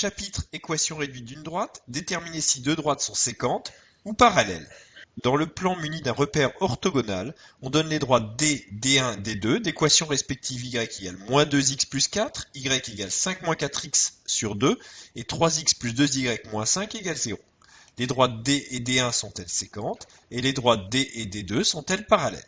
Chapitre équation réduite d'une droite, déterminer si deux droites sont séquentes ou parallèles. Dans le plan muni d'un repère orthogonal, on donne les droites D, D1, D2, d'équations respectives y égale moins 2x plus 4, y égale 5 moins 4x sur 2, et 3x plus 2y moins 5 égale 0. Les droites D et D1 sont-elles séquentes, et les droites D et D2 sont-elles parallèles?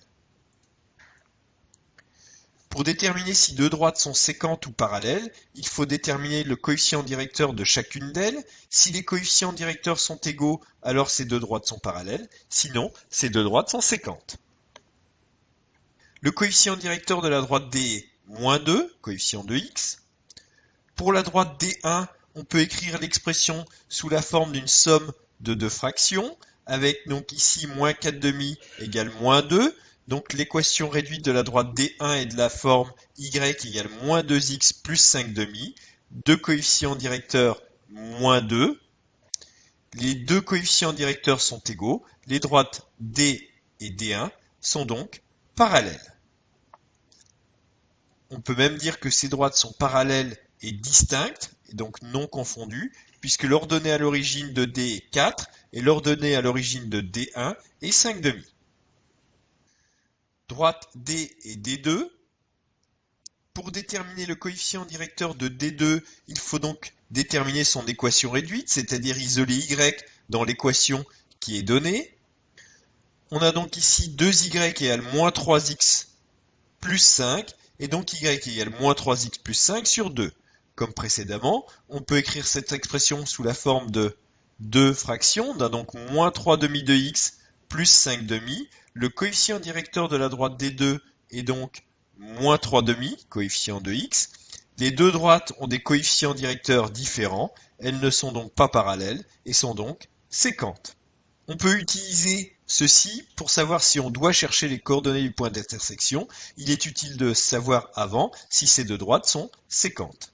Pour déterminer si deux droites sont séquentes ou parallèles, il faut déterminer le coefficient directeur de chacune d'elles. Si les coefficients directeurs sont égaux, alors ces deux droites sont parallèles. Sinon, ces deux droites sont séquentes. Le coefficient directeur de la droite D est moins 2, coefficient de x. Pour la droite D1, on peut écrire l'expression sous la forme d'une somme de deux fractions, avec donc ici moins 4 demi égale moins 2. Donc l'équation réduite de la droite D1 est de la forme y égale moins 2x plus 5 demi, deux coefficients directeurs moins 2. Les deux coefficients directeurs sont égaux, les droites D et D1 sont donc parallèles. On peut même dire que ces droites sont parallèles et distinctes, et donc non confondues, puisque l'ordonnée à l'origine de D est 4 et l'ordonnée à l'origine de D1 est 5 demi. Droite D et D2. Pour déterminer le coefficient directeur de D2, il faut donc déterminer son équation réduite, c'est-à-dire isoler y dans l'équation qui est donnée. On a donc ici 2y égale moins 3x plus 5, et donc y égale moins 3x plus 5 sur 2. Comme précédemment, on peut écrire cette expression sous la forme de deux fractions. On a donc moins 3 demi de x plus 5 demi. Le coefficient directeur de la droite D2 est donc moins 3 demi, coefficient de x. Les deux droites ont des coefficients directeurs différents, elles ne sont donc pas parallèles et sont donc séquentes. On peut utiliser ceci pour savoir si on doit chercher les coordonnées du point d'intersection. Il est utile de savoir avant si ces deux droites sont séquentes.